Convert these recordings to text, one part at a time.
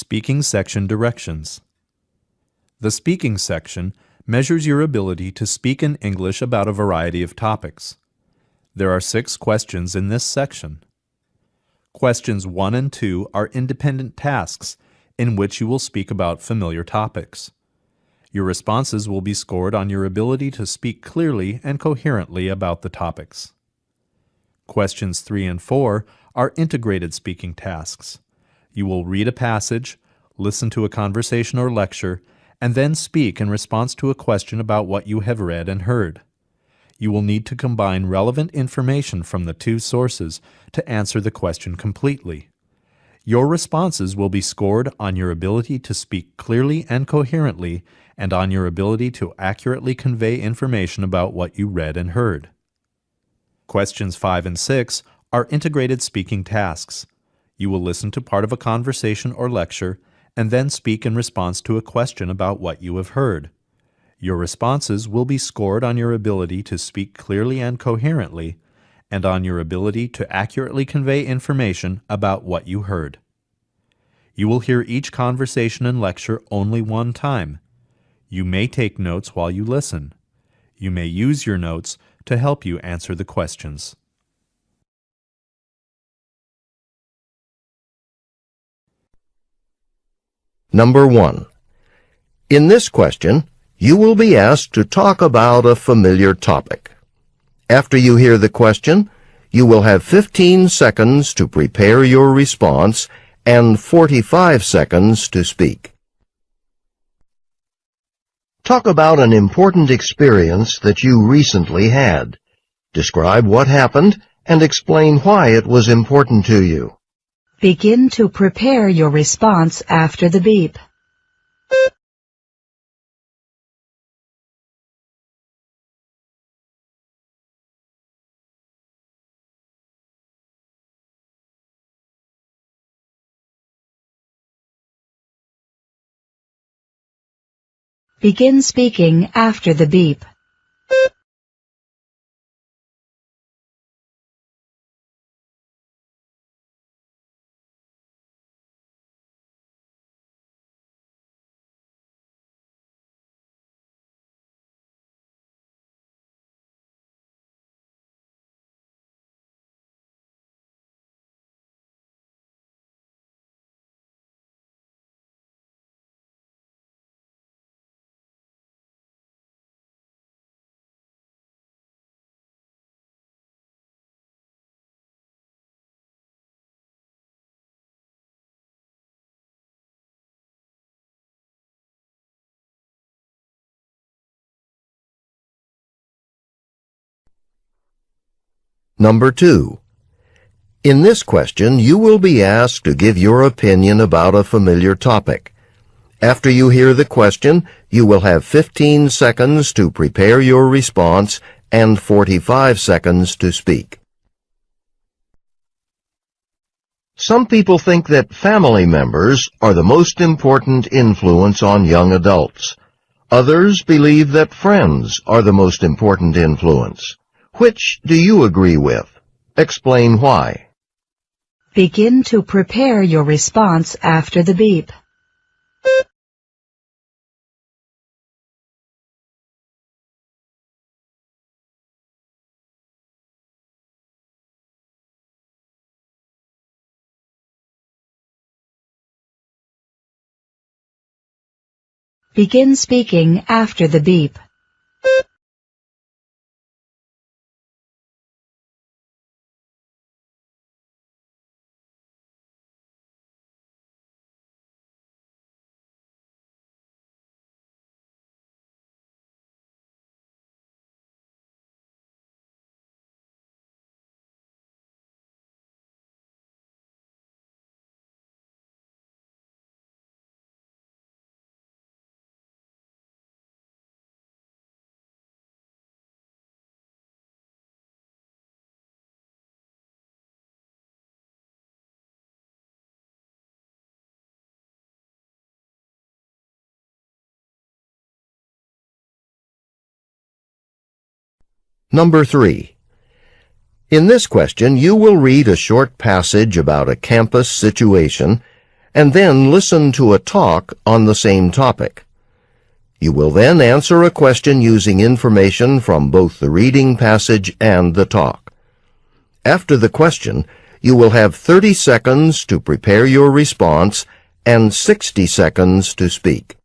Speaking section directions. The speaking section measures your ability to speak in English about a variety of topics. There are 6 questions in this section. Questions 1 and 2 are independent tasks in which you will speak about familiar topics. Your responses will be scored on your ability to speak clearly and coherently about the topics. Questions 3 and 4 are integrated speaking tasks. You will read a passage, listen to a conversation or lecture, and then speak in response to a question about what you have read and heard. You will need to combine relevant information from the 2 sources to answer the question completely. Your responses will be scored on your ability to speak clearly and coherently and on your ability to accurately convey information about what you read and heard. Questions 5 and 6 are integrated speaking tasks. You will listen to part of a conversation or lecture and then speak in response to a question about what you have heard. Your responses will be scored on your ability to speak clearly and coherently and on your ability to accurately convey information about what you heard. You will hear each conversation and lecture only one time. You may take notes while you listen. You may use your notes to help you answer the questions. Number 1. In this question, you will be asked to talk about a familiar topic. After you hear the question, you will have 15 seconds to prepare your response and 45 seconds to speak. Talk about an important experience that you recently had. Describe what happened and explain why it was important to you. Begin to prepare your response after the beep. Begin speaking after the beep. Number 2. In this question, you will be asked to give your opinion about a familiar topic. After you hear the question, you will have 15 seconds to prepare your response and 45 seconds to speak. Some people think that family members are the most important influence on young adults. Others believe that friends are the most important influence. Which do you agree with? Explain why. Begin to prepare your response after the beep. Begin speaking after the beep. Number 3. In this question, you will read a short passage about a campus situation and then listen to a talk on the same topic. You will then answer a question using information from both the reading passage and the talk. After the question, you will have 30 seconds to prepare your response and 60 seconds to speak.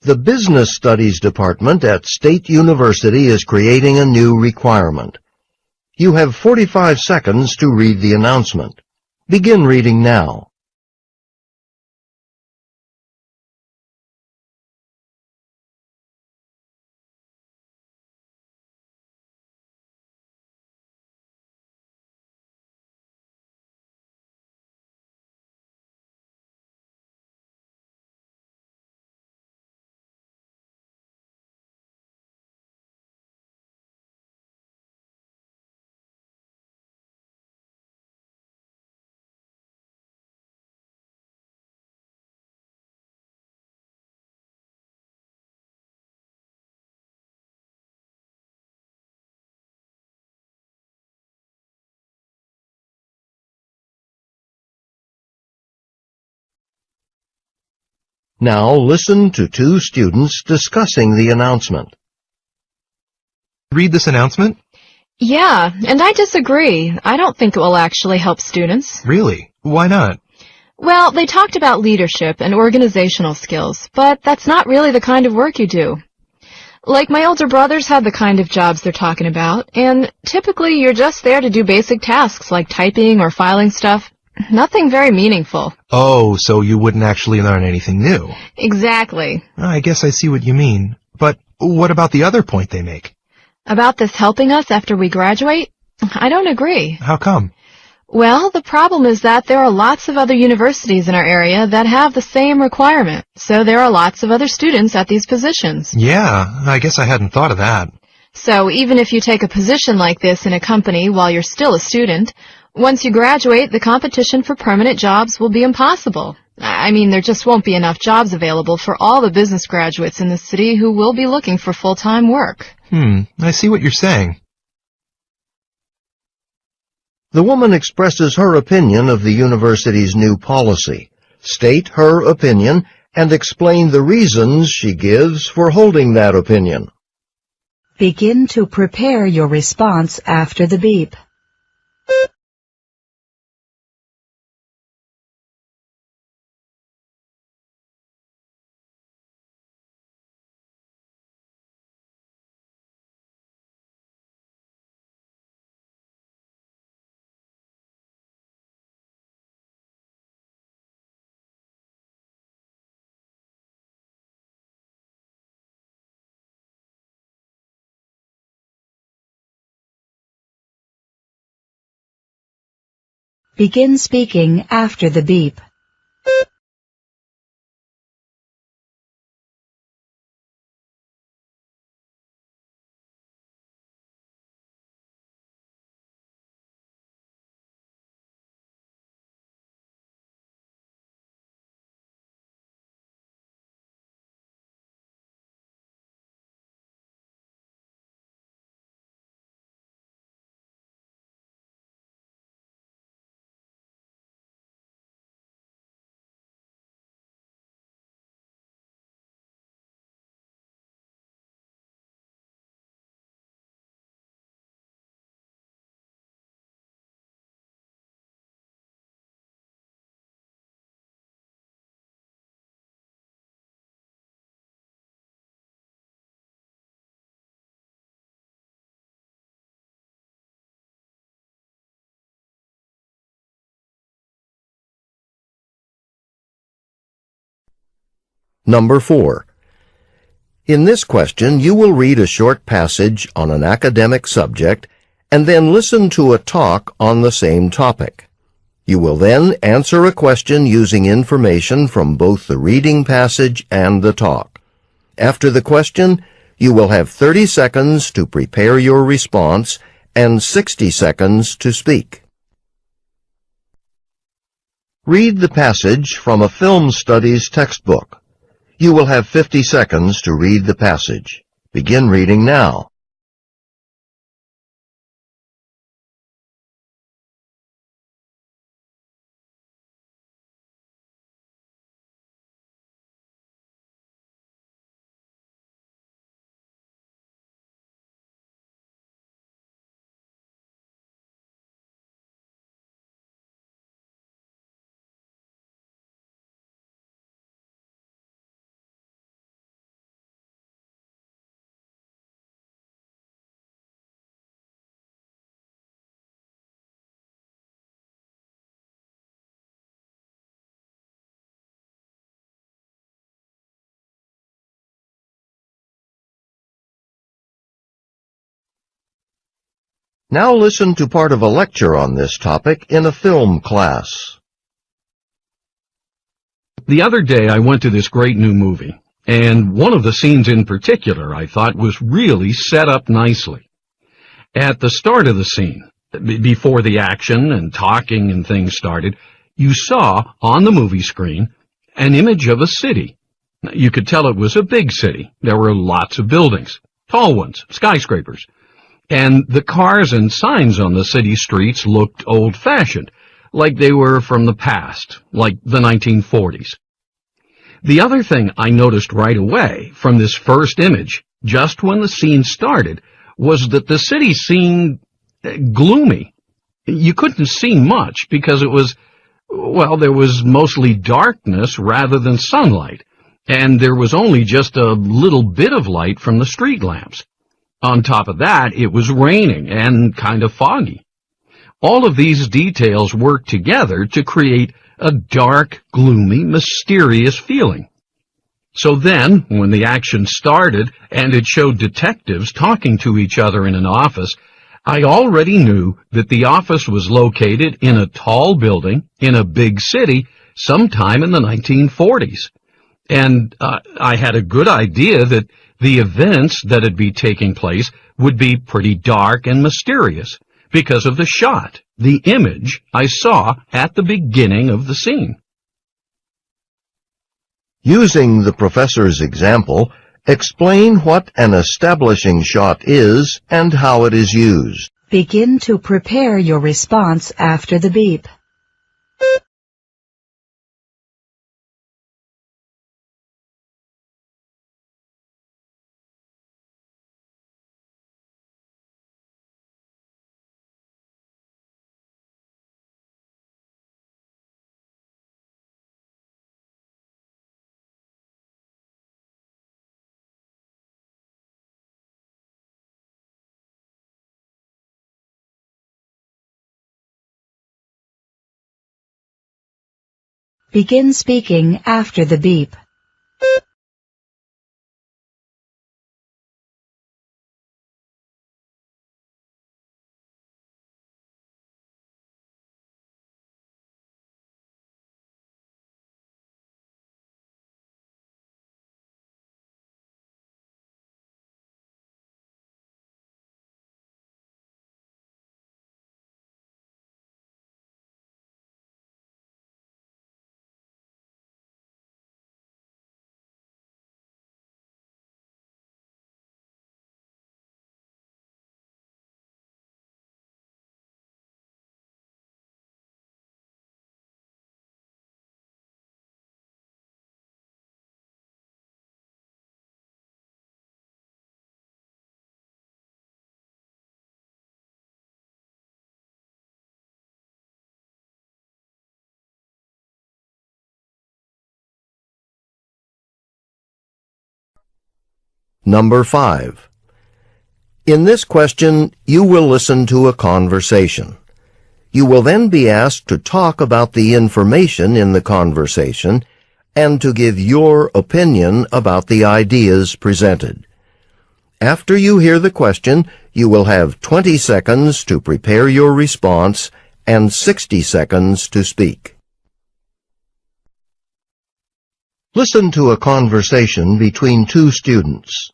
The Business Studies Department at State University is creating a new requirement. You have 45 seconds to read the announcement. Begin reading now. Now listen to two students discussing the announcement. Read this announcement? Yeah, and I disagree. I don't think it will actually help students. Really? Why not? Well, they talked about leadership and organizational skills, but that's not really the kind of work you do. Like my older brothers have the kind of jobs they're talking about, and typically you're just there to do basic tasks like typing or filing stuff. Nothing very meaningful. Oh, so you wouldn't actually learn anything new. Exactly. I guess I see what you mean. But what about the other point they make? About this helping us after we graduate? I don't agree. How come? Well, the problem is that there are lots of other universities in our area that have the same requirement, so there are lots of other students at these positions. Yeah, I guess I hadn't thought of that. So even if you take a position like this in a company while you're still a student, once you graduate, the competition for permanent jobs will be impossible. I mean, there just won't be enough jobs available for all the business graduates in the city who will be looking for full-time work. I see what you're saying. The woman expresses her opinion of the university's new policy. State her opinion and explain the reasons she gives for holding that opinion. Begin to prepare your response after the beep. Begin speaking after the beep. Number 4. In this question, you will read a short passage on an academic subject and then listen to a talk on the same topic. You will then answer a question using information from both the reading passage and the talk. After the question, you will have 30 seconds to prepare your response and 60 seconds to speak. Read the passage from a film studies textbook. You will have 50 seconds to read the passage. Begin reading now. Now listen to part of a lecture on this topic in a film class. The other day I went to this great new movie, and one of the scenes in particular I thought was really set up nicely. At the start of the scene, before the action and talking and things started, you saw on the movie screen an image of a city. You could tell it was a big city. There were lots of buildings, tall ones, skyscrapers. And the cars and signs on the city streets looked old-fashioned, like they were from the past, like the 1940s. The other thing I noticed right away from this first image, just when the scene started, was that the city seemed gloomy. You couldn't see much because it was, well, there was mostly darkness rather than sunlight, and there was only just a little bit of light from the street lamps. On top of that, it was raining and kind of foggy. All of these details worked together to create a dark, gloomy, mysterious feeling. So then, when the action started and it showed detectives talking to each other in an office, I already knew that the office was located in a tall building in a big city sometime in the 1940s. And I had a good idea that the events that would be taking place would be pretty dark and mysterious because of the shot, the image I saw at the beginning of the scene. Using the professor's example, explain what an establishing shot is and how it is used. Begin to prepare your response after the beep. Begin speaking after the beep. Number 5. In this question, you will listen to a conversation. You will then be asked to talk about the information in the conversation and to give your opinion about the ideas presented. After you hear the question, you will have 20 seconds to prepare your response and 60 seconds to speak. Listen to a conversation between two students.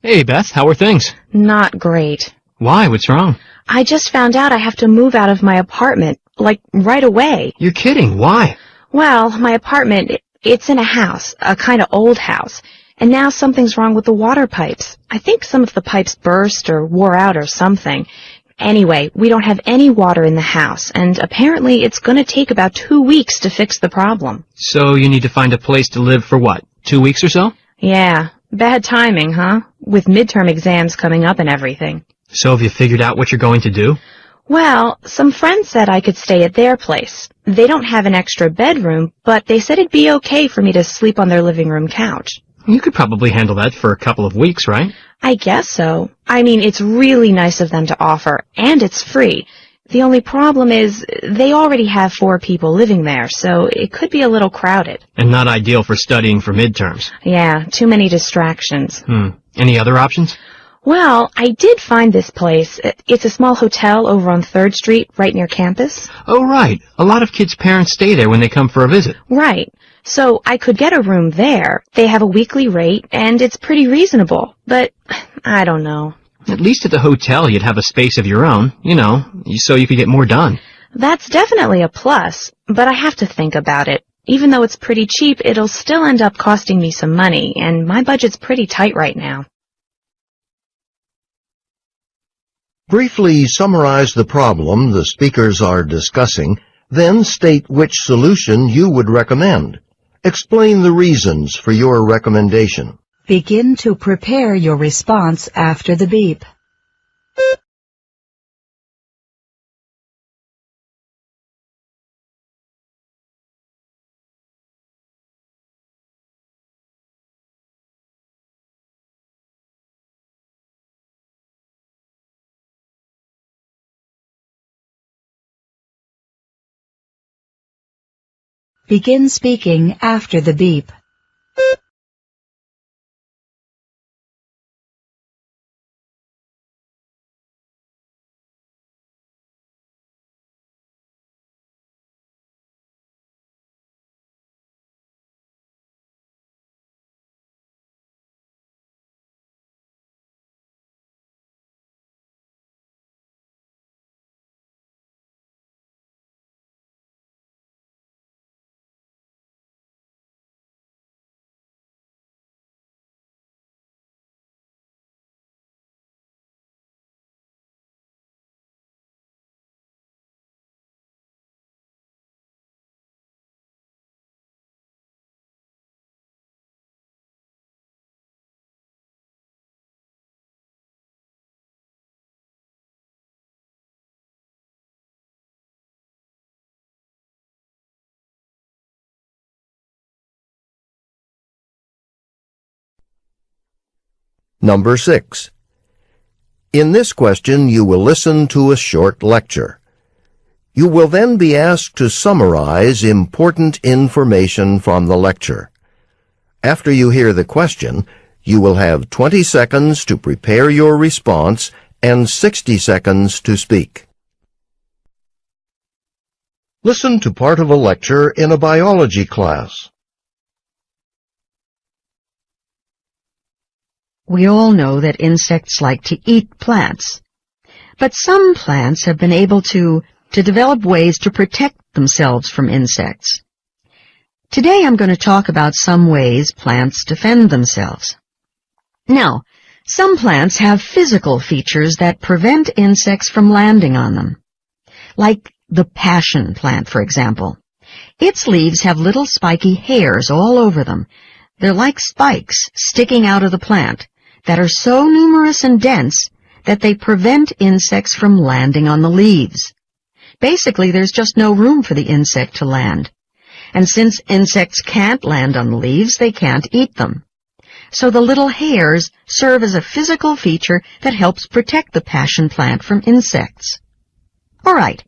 Hey, Beth, how are things? Not great. Why? What's wrong? I just found out I have to move out of my apartment, like right away. You're kidding. Why? Well, my apartment, it's in a house, a kind of old house, and now something's wrong with the water pipes. I think some of the pipes burst or wore out or something. Anyway, we don't have any water in the house, and apparently it's going to take about 2 weeks to fix the problem. So you need to find a place to live for what, 2 weeks or so? Yeah, bad timing, huh? With midterm exams coming up and everything. So have you figured out what you're going to do? Well, some friends said I could stay at their place. They don't have an extra bedroom, but they said it'd be okay for me to sleep on their living room couch. You could probably handle that for a couple of weeks, right? I guess so. I mean, it's really nice of them to offer, and it's free. The only problem is they already have 4 people living there, so it could be a little crowded. And not ideal for studying for midterms. Yeah, too many distractions. Any other options? Well, I did find this place. It's a small hotel over on 3rd Street, right near campus. Oh, right. A lot of kids' parents stay there when they come for a visit. Right. So I could get a room there. They have a weekly rate, and it's pretty reasonable. But I don't know. At least at the hotel you'd have a space of your own, so you could get more done. That's definitely a plus, but I have to think about it. Even though it's pretty cheap, it'll still end up costing me some money, and my budget's pretty tight right now. Briefly summarize the problem the speakers are discussing, then state which solution you would recommend. Explain the reasons for your recommendation. Begin to prepare your response after the beep. Begin speaking after the beep. Number 6. In this question, you will listen to a short lecture. You will then be asked to summarize important information from the lecture. After you hear the question, you will have 20 seconds to prepare your response and 60 seconds to speak. Listen to part of a lecture in a biology class. We all know that insects like to eat plants. But some plants have been able to develop ways to protect themselves from insects. Today I'm going to talk about some ways plants defend themselves. Now, some plants have physical features that prevent insects from landing on them. Like the passion plant, for example. Its leaves have little spiky hairs all over them. They're like spikes sticking out of the plant that are so numerous and dense that they prevent insects from landing on the leaves. Basically, there's just no room for the insect to land. And since insects can't land on the leaves, they can't eat them. So the little hairs serve as a physical feature that helps protect the passion plant from insects. All right,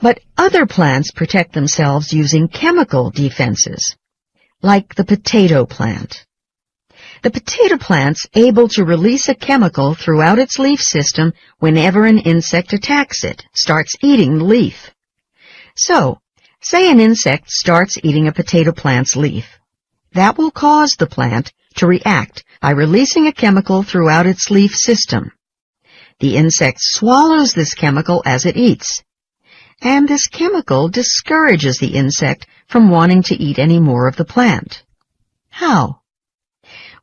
but other plants protect themselves using chemical defenses, like the potato plant. The potato plant's able to release a chemical throughout its leaf system whenever an insect attacks it, starts eating the leaf. So, say an insect starts eating a potato plant's leaf. That will cause the plant to react by releasing a chemical throughout its leaf system. The insect swallows this chemical as it eats, and this chemical discourages the insect from wanting to eat any more of the plant. How?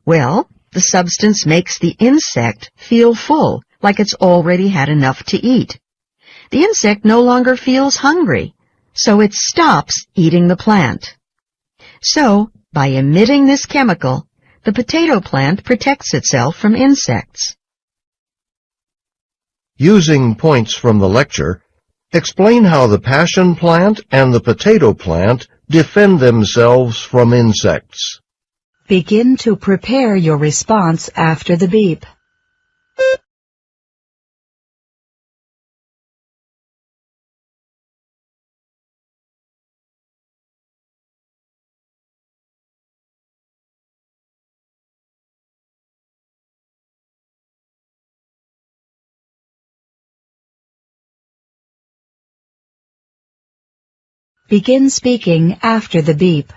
Well, the substance makes the insect feel full, like it's already had enough to eat. The insect no longer feels hungry, so it stops eating the plant. So, by emitting this chemical, the potato plant protects itself from insects. Using points from the lecture, explain how the passion plant and the potato plant defend themselves from insects. Begin to prepare your response after the beep. Begin speaking after the beep.